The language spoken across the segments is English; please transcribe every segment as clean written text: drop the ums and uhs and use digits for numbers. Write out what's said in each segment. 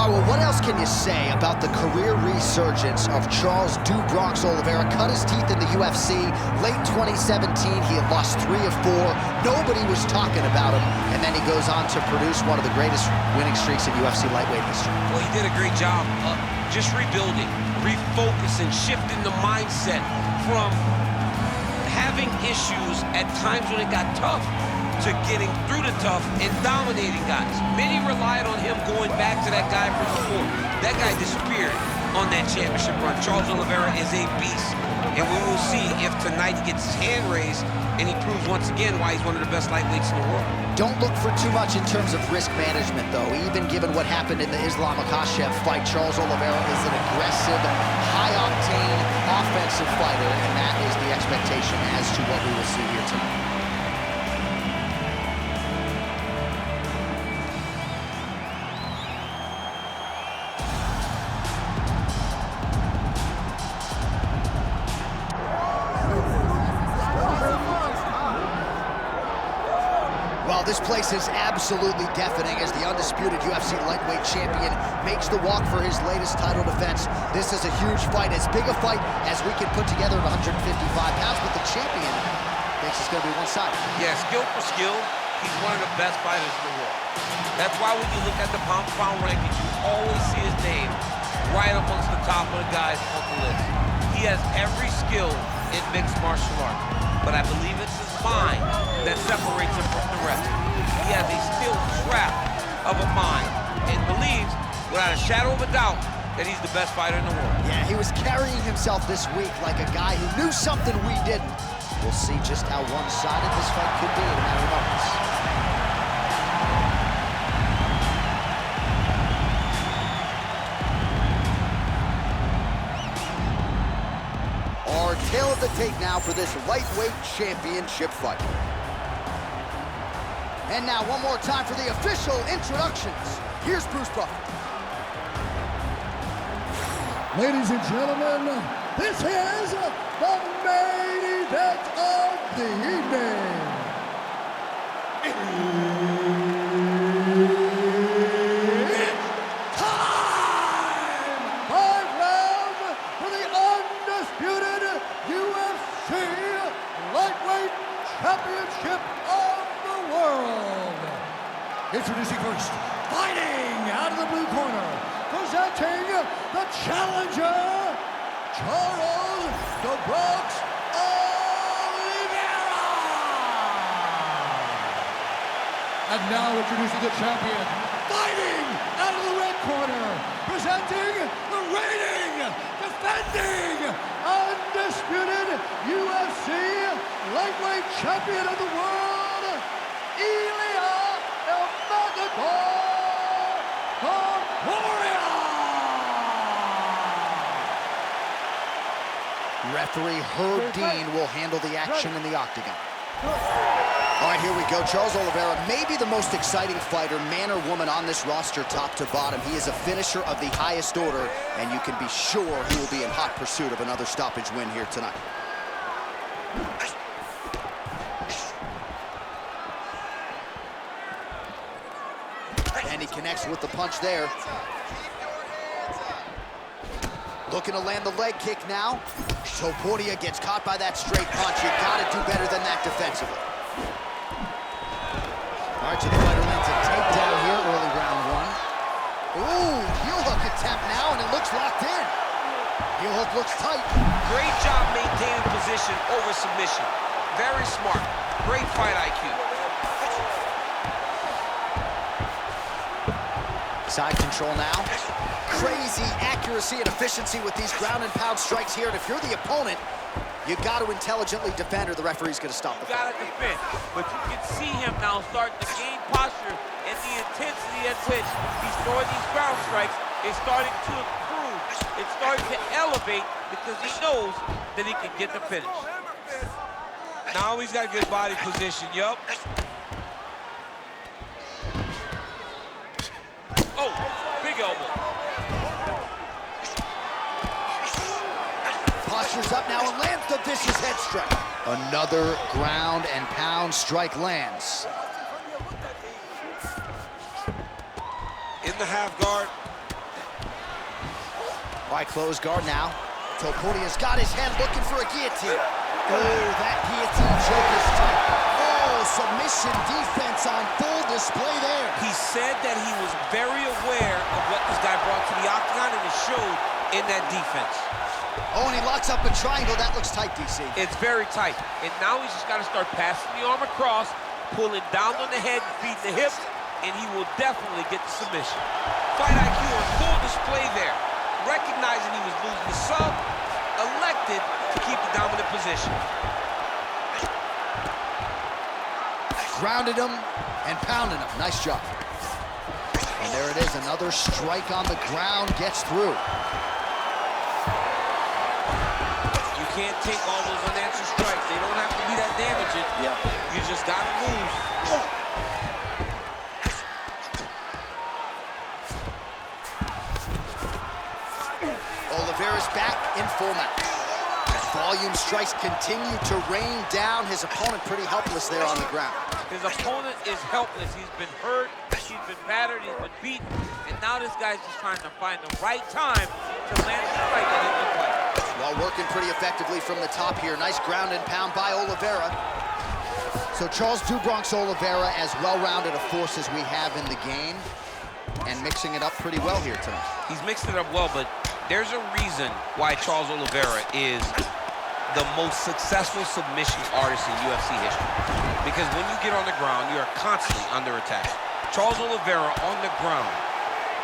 All right, well, what else can you say about the career resurgence of Charles "Do-Bronx" Oliveira? Cut his teeth in the UFC. Late 2017, he had lost 3 of 4. Nobody was talking about him. And then he goes on to produce one of the greatest winning streaks in UFC lightweight history. Well, he did a great job just rebuilding, refocusing, shifting the mindset from having issues at times when it got tough to getting through the tough and dominating guys. Many relied on him going back to that guy from before. That guy disappeared on that championship run. Charles Oliveira is a beast, and we will see if tonight he gets his hand raised and he proves once again why he's one of the best lightweights in the world. Don't look for too much in terms of risk management, though. Even given what happened in the Islam Makhachev fight, Charles Oliveira is an aggressive, high-octane, offensive fighter, and that is the expectation as to what we will see here tonight. This place is absolutely deafening as the undisputed UFC lightweight champion makes the walk for his latest title defense. This is a huge fight, as big a fight as we can put together at 155 pounds, but the champion thinks it's going to be one-sided. Yeah, skill for skill, he's one of the best fighters in the world. That's why when you look at the pound-for-pound rankings, you always see his name right amongst the top of the guys on the list. He has every skill in mixed martial arts, but I believe it's his mind that separates him from the rest. He has a steel trap of a mind and believes, without a shadow of a doubt, that he's the best fighter in the world. Yeah, he was carrying himself this week like a guy who knew something we didn't. We'll see just how one-sided this fight could be in a matter of moments. Our tail of the tape now for this lightweight championship fight. And now, one more time for the official introductions. Here's Bruce Buffer. Ladies and gentlemen, this is the main event of the evening. It's time! 5 rounds for the undisputed UFC Lightweight Championship of the world. Introducing first, fighting out of the blue corner, presenting the challenger, Charles "Do-Bronx" Oliveira. And now introducing the champion, fighting out of the red corner, presenting the reigning, defending, undisputed UFC lightweight champion of the world, Ilpa Topuria. Referee Herb Dean will handle the action in the octagon. All right, here we go. Charles Oliveira, maybe the most exciting fighter, man or woman, on this roster, top to bottom. He is a finisher of the highest order, and you can be sure he will be in hot pursuit of another stoppage win here tonight. And he connects with the punch there. Looking to land the leg kick now. Topuria gets caught by that straight punch. You gotta do better than that defensively. All right, so the fighter lands a takedown here, early round 1. Ooh, heel hook attempt now, and it looks locked in. Heel hook looks tight. Great job maintaining position over submission. Very smart. Great fight IQ. Side control now. Crazy accuracy and efficiency with these ground and pound strikes here. And if you're the opponent, you got to intelligently defend, or the referee's going to stop the fight. You got to defend, but you can see him now starting to gain posture, and the intensity at which he's throwing these ground strikes is starting to improve. It's starting to elevate because he knows that he can get the finish. Now he's got a good body position. Yup. Oh, big elbow. Posture's up now and lands the vicious head strike. Another ground and pound strike lands. In the half guard, All right, close guard now. Topuria's got his head looking for a guillotine. Oh, that guillotine choke is tight. Oh, submission defense on full display there. He said that he was very aware of what this guy brought to the octagon, and it showed in that defense. Oh, and he locks up a triangle. That looks tight, DC. It's very tight. And now he's just got to start passing the arm across, pulling down on the head, feeding the hips, and he will definitely get the submission. Fight IQ on full display there. Recognizing he was losing the sub, elected to keep the dominant position. Grounded him and pounded him. Nice job. And there it is. Another strike on the ground gets through. You can't take all those unanswered strikes. They don't have to be that damaging. Yeah. You just got to move. Oliveira's back in full match. Volume strikes continue to rain down. His opponent pretty helpless there on the ground. His opponent is helpless. He's been hurt, he's been battered, he's been beaten, and now this guy's just trying to find the right time to land the strike that it looked like. Well, working pretty effectively from the top here. Nice ground and pound by Oliveira. So Charles DuBronx Oliveira, as well-rounded a force as we have in the game, and mixing it up pretty well here tonight. He's mixed it up well, but there's a reason why Charles Oliveira is the most successful submission artist in UFC history. Because when you get on the ground, you are constantly under attack. Charles Oliveira on the ground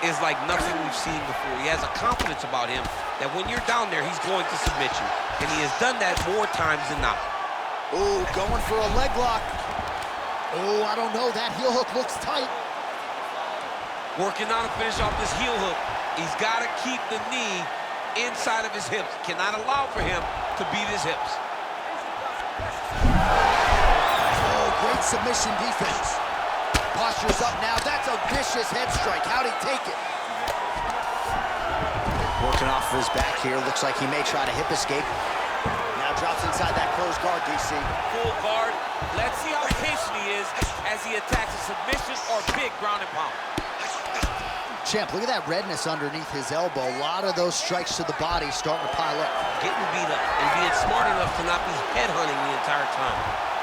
is like nothing we've seen before. He has a confidence about him that when you're down there, he's going to submit you. And he has done that more times than not. Oh, going for a leg lock. Oh, I don't know. That heel hook looks tight. Working on to finish off this heel hook. He's got to keep the knee inside of his hips. Cannot allow for him to beat his hips. Oh, great submission defense. Posture's up now. That's a vicious head strike. How'd he take it? Working off of his back here. Looks like he may try to hip escape. Now drops inside that closed guard, DC. Full guard. Let's see how patient he is as he attacks a submission or big ground and pound. Champ, look at that redness underneath his elbow. A lot of those strikes to the body starting to pile up. Getting beat up and being smart enough to not be headhunting the entire time.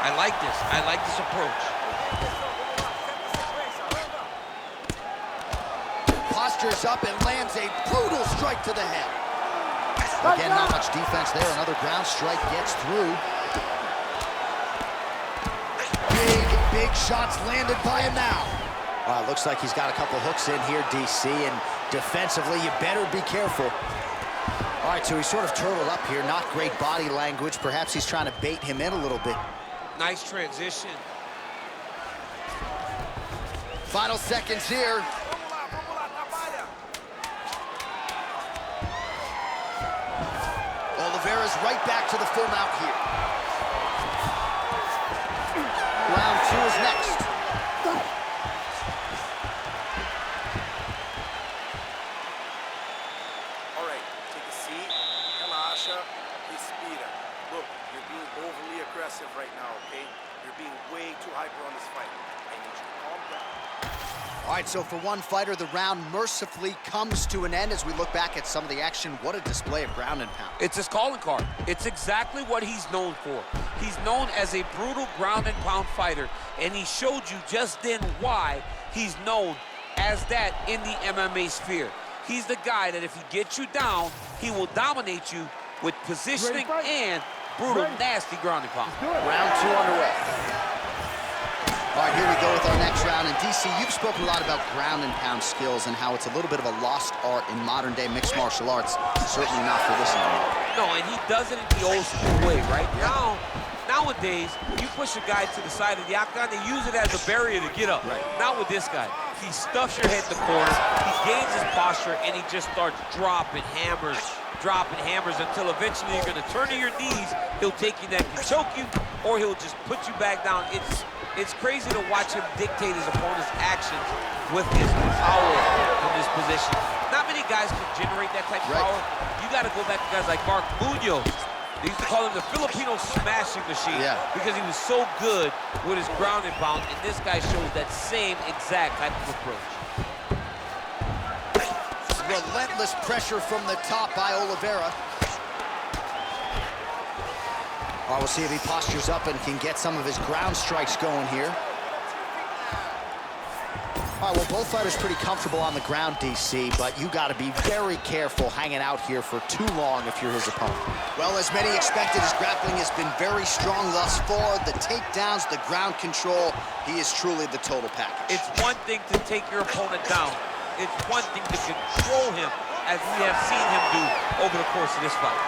I like this. I like this approach. Postures up and lands a brutal strike to the head. Again, not much defense there. Another ground strike gets through. Big shots landed by him now. Looks like he's got a couple hooks in here, DC, and defensively, you better be careful. All right, so he's sort of turtled up here. Not great body language. Perhaps he's trying to bait him in a little bit. Nice transition. Final seconds here. Oliveira's right back to the full mount here. Round 2 is next. Right now, okay? You're being way too hyper on this fight. I need you to calm down. All right, so for one fighter, the round mercifully comes to an end as we look back at some of the action. What a display of ground and pound. It's his calling card. It's exactly what he's known for. He's known as a brutal ground and pound fighter, and he showed you just then why he's known as that in the MMA sphere. He's the guy that if he gets you down, he will dominate you with positioning and brutal, nasty ground and pound. Round 2 underway. All right, here we go with our next round. And DC, you've spoken a lot about ground and pound skills and how it's a little bit of a lost art in modern day mixed martial arts. Certainly not for this one. No, and he does it in the old school way, right? Nowadays, you push a guy to the side of the octagon, they use it as a barrier to get up. Right. Not with this guy. He stuffs your head in the corner, he gains his posture, and he just starts dropping hammers until eventually you're going to turn to your knees, he'll take you neck and choke you, or he'll just put you back down. It's crazy to watch him dictate his opponent's actions with his power from this position. Not many guys can generate that type of power. You got to go back to guys like Mark Munoz. They used to call him the Filipino smashing machine because he was so good with his ground and pound, and this guy shows that same exact type of approach. Relentless pressure from the top by Oliveira. All right, we'll see if he postures up and can get some of his ground strikes going here. All right, well, both fighters pretty comfortable on the ground, DC, but you got to be very careful hanging out here for too long if you're his opponent. Well, as many expected, his grappling has been very strong thus far. The takedowns, the ground control, he is truly the total package. It's one thing to take your opponent down. It's one thing to control him, as we have seen him do over the course of this fight.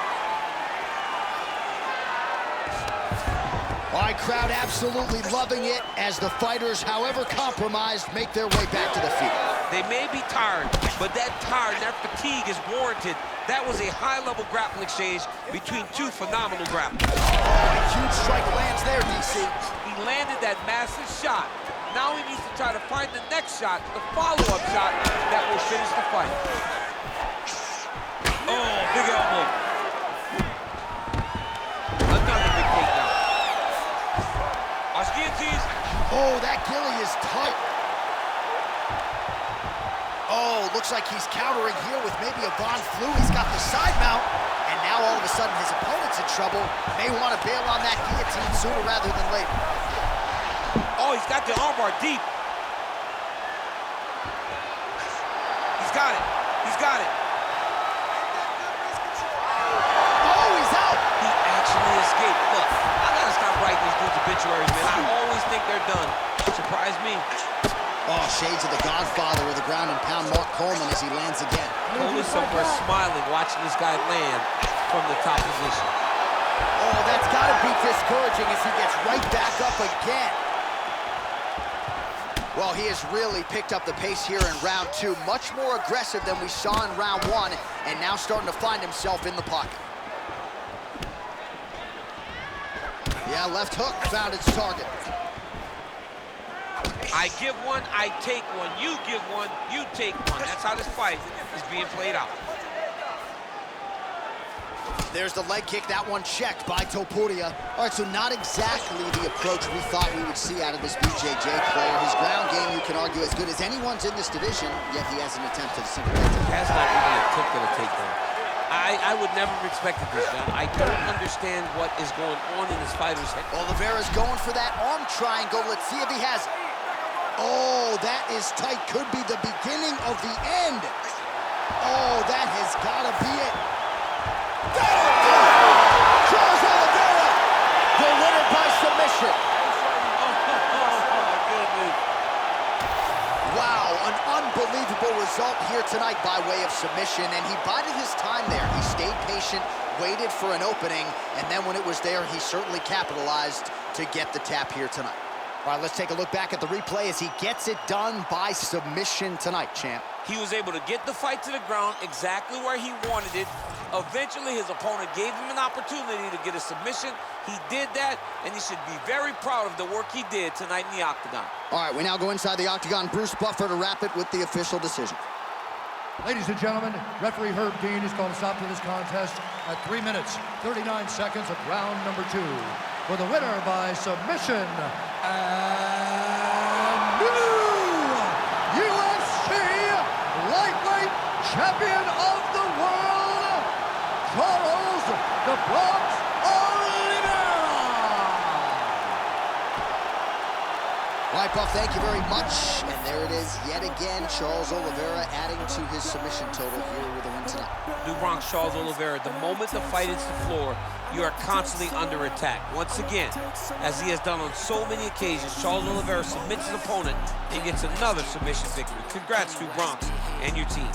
All right, crowd absolutely loving it as the fighters, however compromised, make their way back to the feet. They may be tired, but that fatigue is warranted. That was a high-level grappling exchange between two phenomenal grapplers. Oh, a huge strike lands there, DC. He landed that massive shot. Now he needs to try to find the next shot, the follow-up shot that will finish the fight. Oh, big elbow. Another big takedown. Oh, that gilly is tight. Oh, looks like he's countering here with maybe a Von Flu. He's got the side mount, and now all of a sudden his opponent's in trouble. May want to bail on that guillotine sooner rather than later. Oh, he's got the armbar deep. He's got it. He's got it. Oh, he's out. He actually escaped. Look, I gotta stop writing these dudes' obituaries, man. I always think they're done. Surprise me. Oh, shades of the godfather of the ground and pound, Mark Coleman, as he lands again. Coleman somewhere smiling, watching this guy land from the top position. Oh, that's gotta be discouraging as he gets right back up again. Well, he has really picked up the pace here in round two. Much more aggressive than we saw in round one, and now starting to find himself in the pocket. Yeah, left hook found its target. I give one, I take one. You give one, you take one. That's how this fight is being played out. There's the leg kick, that one checked by Topuria. All right, so not exactly the approach we thought we would see out of this BJJ player. His ground game, you can argue, as good as anyone's in this division, yet he hasn't attempted a single takedown. Has not even attempted a takedown. I would never have expected this, John. I don't understand what is going on in this fighter's head. Oliveira's going for that arm triangle. Let's see if he has it. Oh, that is tight. Could be the beginning of the end. Oh, that has got to be it. Charles Oliveira, the winner by submission. Wow, an unbelievable result here tonight by way of submission, and he bided his time there. He stayed patient, waited for an opening, and then when it was there, he certainly capitalized to get the tap here tonight. All right, let's take a look back at the replay as he gets it done by submission tonight, champ. He was able to get the fight to the ground exactly where he wanted it. Eventually, his opponent gave him an opportunity to get a submission. He did that, and he should be very proud of the work he did tonight in the octagon. All right, we now go inside the octagon. Bruce Buffer to wrap it with the official decision. Ladies and gentlemen, referee Herb Dean has called a stop to this contest at 3 minutes, 39 seconds of round number 2. For the winner by submission, and new UFC lightweight champion of the world, Charles "The Bronx" Oliveira. All right, Buff, thank you very much. And there it is yet again, Charles Oliveira adding to his submission total here with a win tonight. New Bronx Charles Oliveira, the moment the fight hits the floor, you are constantly under attack. Once again, as he has done on so many occasions, Charles Oliveira submits his opponent and gets another submission victory. Congrats, New Bronx and your team.